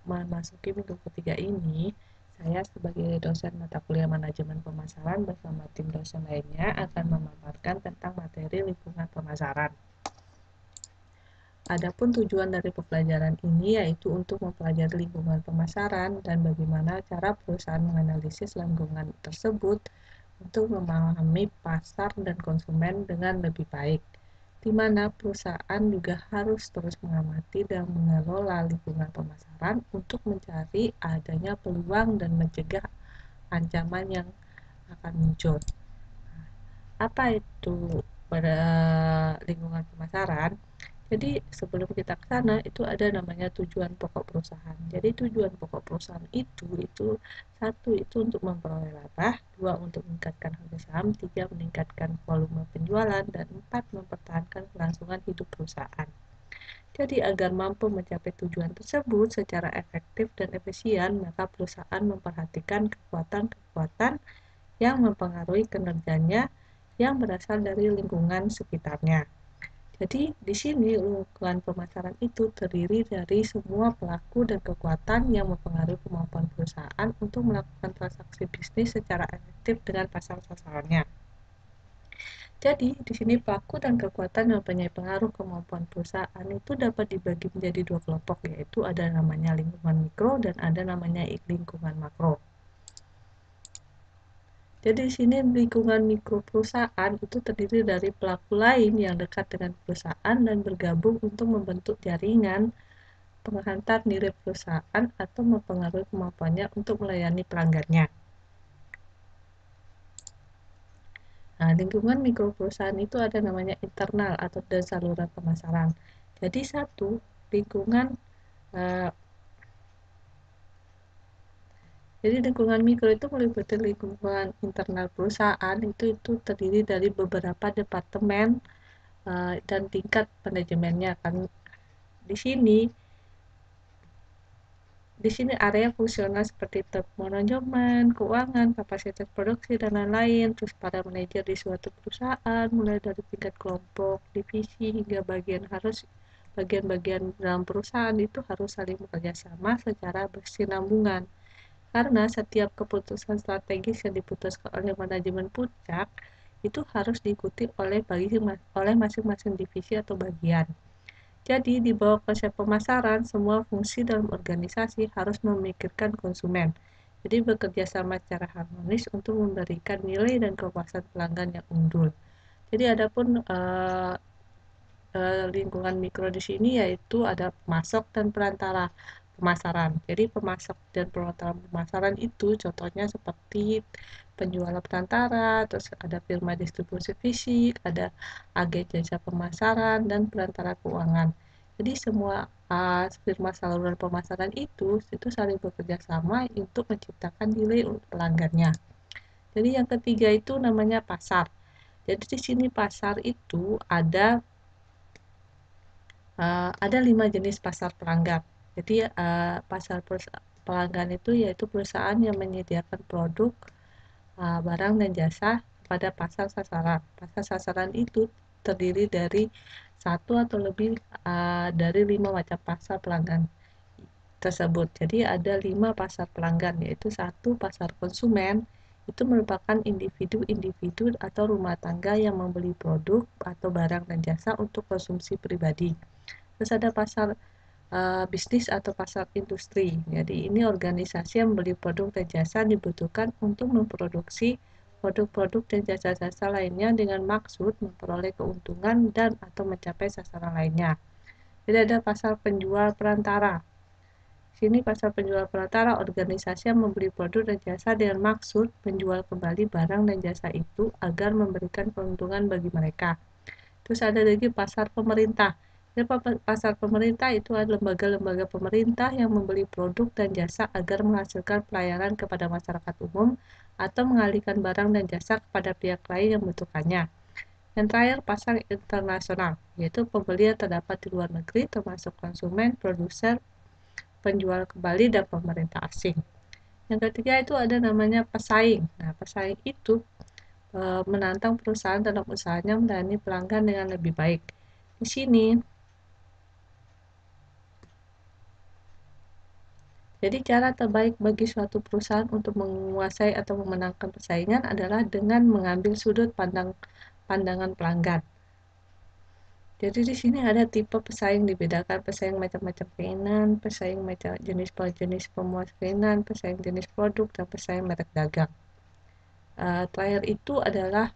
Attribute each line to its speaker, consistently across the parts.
Speaker 1: memasuki minggu ketiga ini, saya sebagai dosen mata kuliah manajemen pemasaran bersama tim dosen lainnya akan memaparkan tentang materi lingkungan pemasaran. Adapun tujuan dari pembelajaran ini yaitu untuk mempelajari lingkungan pemasaran dan bagaimana cara perusahaan menganalisis lingkungan tersebut untuk memahami pasar dan konsumen dengan lebih baik, di mana perusahaan juga harus terus mengamati dan mengelola lingkungan pemasaran untuk mencari adanya peluang dan mencegah ancaman yang akan muncul. Apa itu lingkungan pemasaran? Jadi sebelum kita ke sana itu ada namanya tujuan pokok perusahaan. Jadi tujuan pokok perusahaan itu satu itu untuk memperoleh laba, dua untuk meningkatkan harga saham, tiga meningkatkan volume penjualan, dan empat mempertahankan kelangsungan hidup perusahaan. Jadi agar mampu mencapai tujuan tersebut secara efektif dan efisien, maka perusahaan memperhatikan kekuatan-kekuatan yang mempengaruhi kinerjanya yang berasal dari lingkungan sekitarnya. Jadi di sini lingkungan pemasaran itu terdiri dari semua pelaku dan kekuatan yang mempengaruhi kemampuan perusahaan untuk melakukan transaksi bisnis secara efektif dengan pasar sasarannya. Jadi di sini pelaku dan kekuatan yang mempunyai pengaruh kemampuan perusahaan itu dapat dibagi menjadi dua kelompok, yaitu ada namanya lingkungan mikro dan ada namanya lingkungan makro. Jadi di sini lingkungan mikro perusahaan itu terdiri dari pelaku lain yang dekat dengan perusahaan dan bergabung untuk membentuk jaringan penghantar nilai perusahaan atau mempengaruhi kemampuannya untuk melayani pelanggannya. Nah, lingkungan mikro perusahaan itu ada namanya internal atau dan saluran pemasaran. Jadi satu lingkungan eh, Jadi lingkungan mikro itu meliputi lingkungan internal perusahaan itu terdiri dari beberapa departemen dan tingkat manajemennya kan. Di sini di sini area fungsional seperti top manajemen, keuangan, kapasitas produksi dan lain-lain. Terus para manajer di suatu perusahaan mulai dari tingkat kelompok, divisi hingga bagian-bagian dalam perusahaan itu harus saling bekerja sama secara berkesinambungan. Karena setiap keputusan strategis yang diputuskan oleh manajemen puncak itu harus diikuti oleh masing-masing divisi atau bagian. Jadi, di bawah konsep pemasaran, semua fungsi dalam organisasi harus memikirkan konsumen. Jadi, bekerja sama secara harmonis untuk memberikan nilai dan kepuasan pelanggan yang unggul. Jadi, adapun lingkungan mikro di sini yaitu ada pemasok dan perantara pemasaran. Jadi pemasok dan perantara pemasaran itu contohnya seperti penjual perantara, terus ada firma distribusi fisik, ada agen jasa pemasaran dan perantara keuangan. Jadi semua firma saluran pemasaran itu saling bekerja sama untuk menciptakan nilai untuk pelanggannya. Jadi yang ketiga itu namanya pasar. Jadi di sini pasar itu ada 5 jenis pasar pelanggan. Jadi pasar pelanggan itu yaitu perusahaan yang menyediakan produk, barang dan jasa pada pasar sasaran. Pasar sasaran itu terdiri dari satu atau lebih dari 5 macam pasar pelanggan tersebut. Jadi ada 5 pasar pelanggan, yaitu satu pasar konsumen, itu merupakan individu-individu atau rumah tangga yang membeli produk atau barang dan jasa untuk konsumsi pribadi. Terus ada pasar bisnis atau pasar industri. Jadi ini organisasi yang membeli produk dan jasa dibutuhkan untuk memproduksi produk-produk dan jasa-jasa lainnya dengan maksud memperoleh keuntungan dan atau mencapai sasaran lainnya. Jadi ada pasar penjual perantara. Sini pasar penjual perantara organisasi yang membeli produk dan jasa dengan maksud menjual kembali barang dan jasa itu agar memberikan keuntungan bagi mereka. Terus ada lagi pasar pemerintah. Jadi pasar pemerintah itu adalah lembaga-lembaga pemerintah yang membeli produk dan jasa agar menghasilkan pelayanan kepada masyarakat umum atau mengalihkan barang dan jasa kepada pihak lain yang membutuhkannya. Yang terakhir, pasar internasional, yaitu pembeli yang terdapat di luar negeri termasuk konsumen, produser, penjual kembali, dan pemerintah asing. Yang ketiga itu ada namanya pesaing. Nah, pesaing itu menantang perusahaan dalam usahanya melayani pelanggan dengan lebih baik. Di sini Jadi cara terbaik bagi suatu perusahaan untuk menguasai atau memenangkan persaingan adalah dengan mengambil sudut pandangan pelanggan. Jadi di sini ada tipe pesaing dibedakan pesaing macam-macam keinginan, pesaing macam jenis pemuas keinginan, pesaing jenis produk, dan pesaing merek dagang. Terakhir itu adalah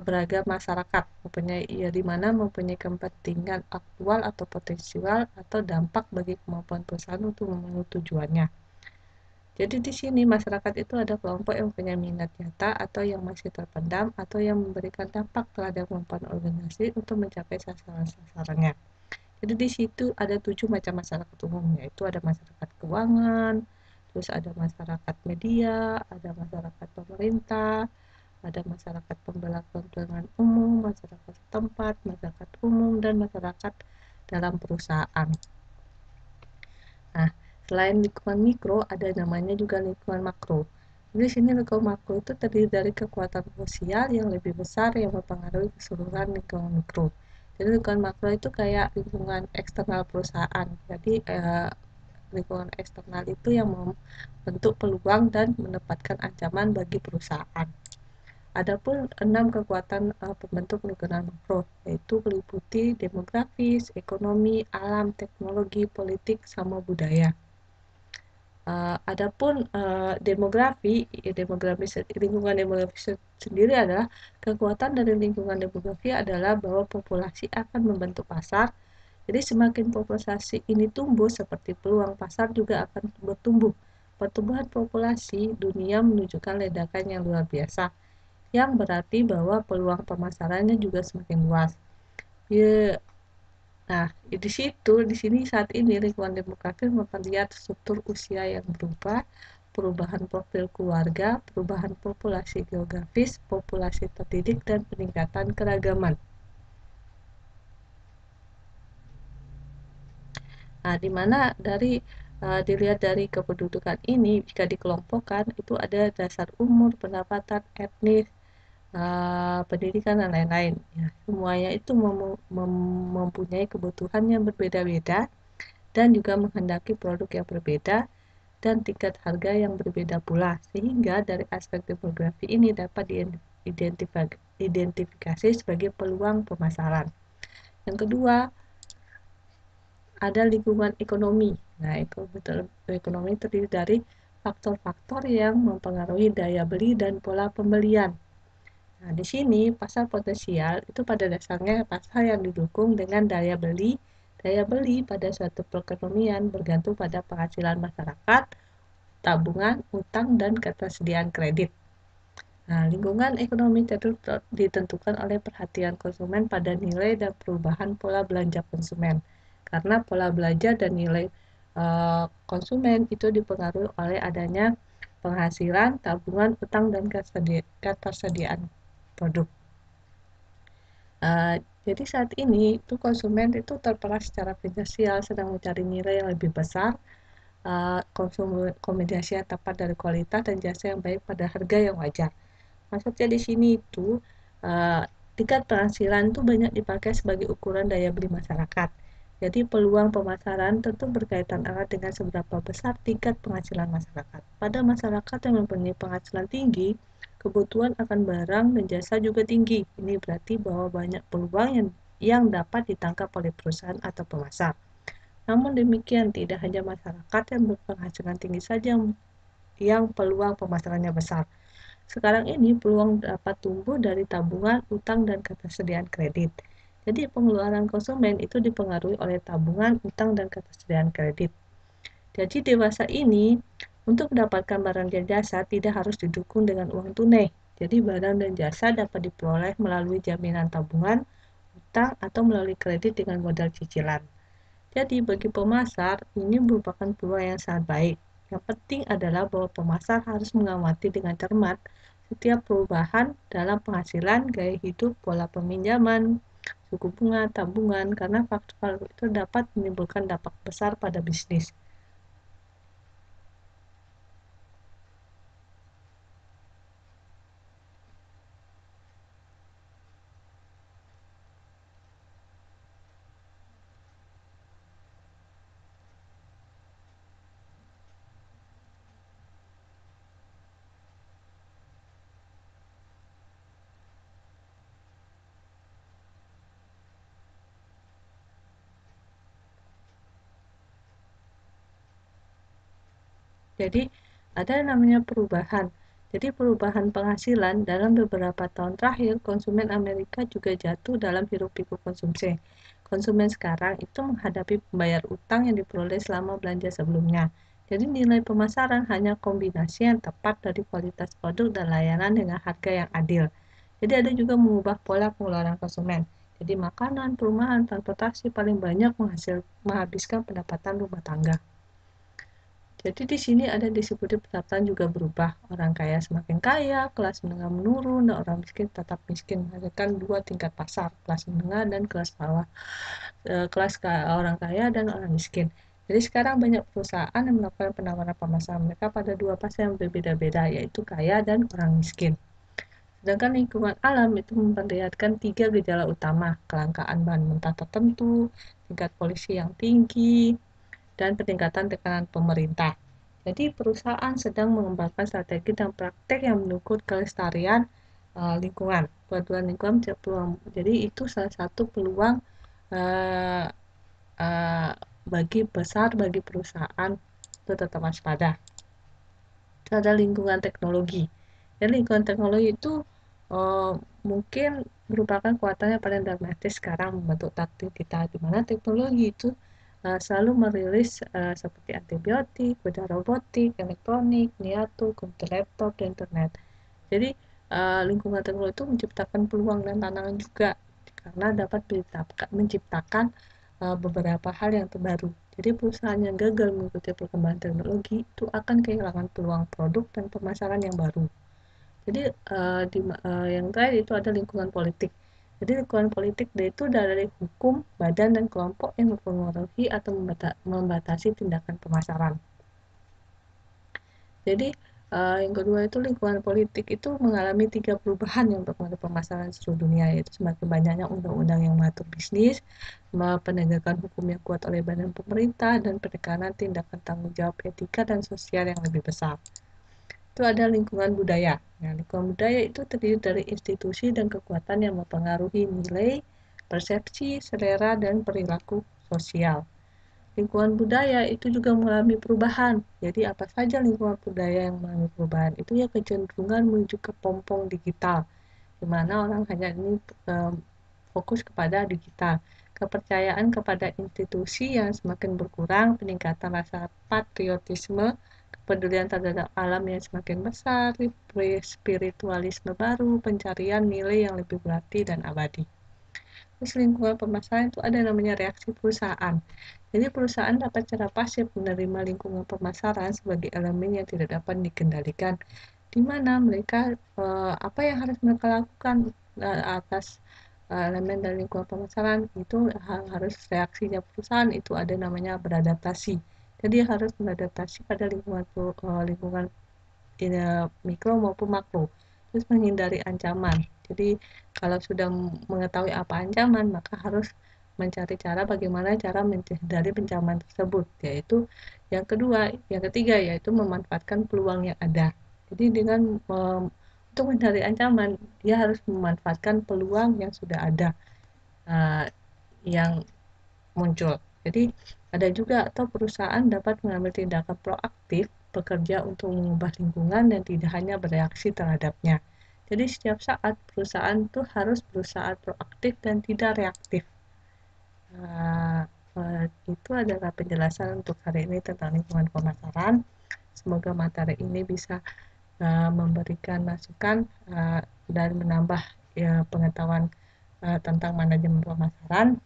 Speaker 1: beragam masyarakat, di mana mempunyai kepentingan aktual atau potensial atau dampak bagi kemampuan perusahaan untuk memenuhi tujuannya. Jadi di sini masyarakat itu ada kelompok yang punya minat nyata atau yang masih terpendam atau yang memberikan dampak terhadap kemampuan organisasi untuk mencapai sasaran-sasarannya. Jadi di situ ada 7 macam masyarakat umum, yaitu ada masyarakat keuangan, terus ada masyarakat media, ada masyarakat pemerintah, ada masyarakat pembela kepentingan umum, masyarakat setempat, masyarakat umum, dan masyarakat dalam perusahaan. Nah, selain lingkungan mikro, ada namanya juga lingkungan makro. Di sini lingkungan makro itu terdiri dari kekuatan sosial yang lebih besar yang mempengaruhi keseluruhan lingkungan mikro. Jadi lingkungan makro itu kayak lingkungan eksternal perusahaan. Jadi lingkungan eksternal itu yang membentuk peluang dan menempatkan ancaman bagi perusahaan. Adapun 6 kekuatan pembentuk lingkungan makro, yaitu meliputi demografis, ekonomi, alam, teknologi, politik, sama budaya. Adapun lingkungan demografi sendiri adalah kekuatan dari lingkungan demografi adalah bahwa populasi akan membentuk pasar. Jadi semakin populasi ini tumbuh, seperti peluang pasar juga akan bertumbuh. Pertumbuhan populasi dunia menunjukkan ledakan yang luar biasa, yang berarti bahwa peluang pemasarannya juga semakin luas. Nah, di sini saat ini lingkungan demografi memperlihat struktur usia yang berubah, perubahan profil keluarga, perubahan populasi geografis, populasi terdidik, dan peningkatan keragaman. Nah, di mana dilihat dari kependudukan ini, jika dikelompokkan itu ada dasar umur, pendapatan, etnis, pendidikan, dan lain-lain. Ya, semuanya itu mempunyai kebutuhan yang berbeda-beda dan juga menghendaki produk yang berbeda dan tingkat harga yang berbeda pula, sehingga dari aspek demografi ini dapat diidentifikasi sebagai peluang pemasaran. Yang kedua, ada lingkungan ekonomi. Nah, ekonomi terdiri dari faktor-faktor yang mempengaruhi daya beli dan pola pembelian. Nah, di sini pasar potensial itu pada dasarnya pasar yang didukung dengan daya beli. Daya beli pada suatu perekonomian bergantung pada penghasilan masyarakat, tabungan, utang, dan ketersediaan kredit. Nah, lingkungan ekonomi ditentukan oleh perhatian konsumen pada nilai dan perubahan pola belanja konsumen. Karena pola belanja dan nilai konsumen itu dipengaruhi oleh adanya penghasilan, tabungan, utang, dan ketersediaan produk. Jadi saat ini itu konsumen itu terperas secara finansial, sedang mencari nilai yang lebih besar, kombinasi yang tepat dari kualitas dan jasa yang baik pada harga yang wajar. Maksudnya di sini itu tingkat penghasilan itu banyak dipakai sebagai ukuran daya beli masyarakat. Jadi peluang pemasaran tentu berkaitan erat dengan seberapa besar tingkat penghasilan masyarakat. Pada masyarakat yang mempunyai penghasilan tinggi, kebutuhan akan barang dan jasa juga tinggi. Ini berarti bahwa banyak peluang yang dapat ditangkap oleh perusahaan atau pemasar. Namun demikian, tidak hanya masyarakat yang berpenghasilan tinggi saja yang peluang pemasarannya besar. Sekarang ini peluang dapat tumbuh dari tabungan, utang, dan ketersediaan kredit. Jadi pengeluaran konsumen itu dipengaruhi oleh tabungan, utang, dan ketersediaan kredit. Jadi dewasa ini untuk mendapatkan barang dan jasa tidak harus didukung dengan uang tunai. Jadi barang dan jasa dapat diperoleh melalui jaminan tabungan, utang, atau melalui kredit dengan modal cicilan. Jadi bagi pemasar, ini merupakan peluang yang sangat baik. Yang penting adalah bahwa pemasar harus mengamati dengan cermat setiap perubahan dalam penghasilan, gaya hidup, pola peminjaman, suku bunga, tabungan, karena faktor itu dapat menimbulkan dampak besar pada bisnis. Jadi ada yang namanya perubahan. Jadi perubahan penghasilan dalam beberapa tahun terakhir, konsumen Amerika juga jatuh dalam hiruk-pikuk konsumsi. Konsumen sekarang itu menghadapi pembayar utang yang diperoleh selama belanja sebelumnya. Jadi nilai pemasaran hanya kombinasi yang tepat dari kualitas produk dan layanan dengan harga yang adil. Jadi ada juga mengubah pola pengeluaran konsumen. Jadi makanan, perumahan, transportasi paling banyak menghabiskan pendapatan rumah tangga. Jadi di sini ada distribusi pendapatan juga berubah. Orang kaya semakin kaya, kelas menengah menurun, dan orang miskin tetap miskin. Ada kan dua tingkat pasar, kelas menengah dan kelas bawah. Kelas orang kaya dan orang miskin. Jadi sekarang banyak perusahaan yang melakukan penawaran pemasaran mereka pada dua pasar yang berbeda-beda, yaitu kaya dan orang miskin. Sedangkan lingkungan alam itu memperlihatkan tiga gejala utama: kelangkaan bahan mentah tertentu, tingkat polusi yang tinggi, dan peningkatan tekanan pemerintah. Jadi perusahaan sedang mengembangkan strategi dan praktek yang mendukung kelestarian lingkungan. Bantuan lingkungan peluang. Jadi itu salah satu peluang uh, uh, bagi perusahaan untuk tetap waspada. Itu ada lingkungan teknologi. Dan lingkungan teknologi itu uh, mungkin merupakan kekuatan yang paling dramatis sekarang membentuk takdir kita, di mana teknologi itu selalu merilis seperti antibiotik, beda robotik, elektronik, niatu, komputer laptop, dan internet. Jadi lingkungan teknologi itu menciptakan peluang dan tantangan juga, karena dapat menciptakan beberapa hal yang terbaru. Jadi perusahaan yang gagal mengikuti perkembangan teknologi itu akan kehilangan peluang produk dan pemasaran yang baru. Jadi yang terakhir itu ada lingkungan politik. Jadi lingkungan politik itu dari hukum, badan, dan kelompok yang mempengaruhi atau membatasi tindakan pemasaran. Jadi yang kedua itu lingkungan politik itu mengalami tiga perubahan yang berpengaruh pemasaran seluruh dunia, yaitu semakin banyaknya undang-undang yang mengatur bisnis, penegakan hukum yang kuat oleh badan pemerintah, dan penekanan tindakan tanggung jawab etika dan sosial yang lebih besar. Itu ada lingkungan budaya. Nah, lingkungan budaya itu terdiri dari institusi dan kekuatan yang mempengaruhi nilai, persepsi, selera, dan perilaku sosial. Lingkungan budaya itu juga mengalami perubahan. Jadi apa saja lingkungan budaya yang mengalami perubahan? Itu ya kecenderungan menuju ke pompong digital, di mana orang hanya ini fokus kepada digital. Kepercayaan kepada institusi yang semakin berkurang, peningkatan rasa patriotisme, kepedulian terhadap alam yang semakin besar, spiritualisme baru, pencarian nilai yang lebih berarti dan abadi. Terus lingkungan pemasaran itu ada namanya reaksi perusahaan. Jadi perusahaan dapat secara pasif menerima lingkungan pemasaran sebagai elemen yang tidak dapat dikendalikan, di mana mereka apa yang harus mereka lakukan atas elemen dari lingkungan pemasaran itu harus reaksinya perusahaan itu ada namanya beradaptasi. Jadi harus beradaptasi pada lingkungan mikro maupun makro, terus menghindari ancaman. Jadi kalau sudah mengetahui apa ancaman, maka harus mencari cara bagaimana cara menghindari ancaman tersebut, yaitu yang ketiga yaitu memanfaatkan peluang yang ada. Jadi dengan untuk menghindari ancaman, dia harus memanfaatkan peluang yang sudah ada, uh, yang muncul. Jadi ada juga atau perusahaan dapat mengambil tindakan proaktif bekerja untuk mengubah lingkungan dan tidak hanya bereaksi terhadapnya. Jadi setiap saat perusahaan itu harus berusaha proaktif dan tidak reaktif. Nah, itu adalah penjelasan untuk hari ini tentang lingkungan pemasaran. Semoga materi ini bisa memberikan masukan dan menambah pengetahuan tentang manajemen pemasaran.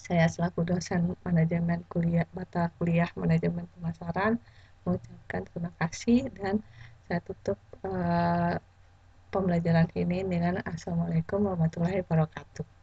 Speaker 1: Saya selaku dosen manajemen mata kuliah manajemen pemasaran mengucapkan terima kasih dan saya tutup pembelajaran ini dengan Assalamualaikum warahmatullahi wabarakatuh.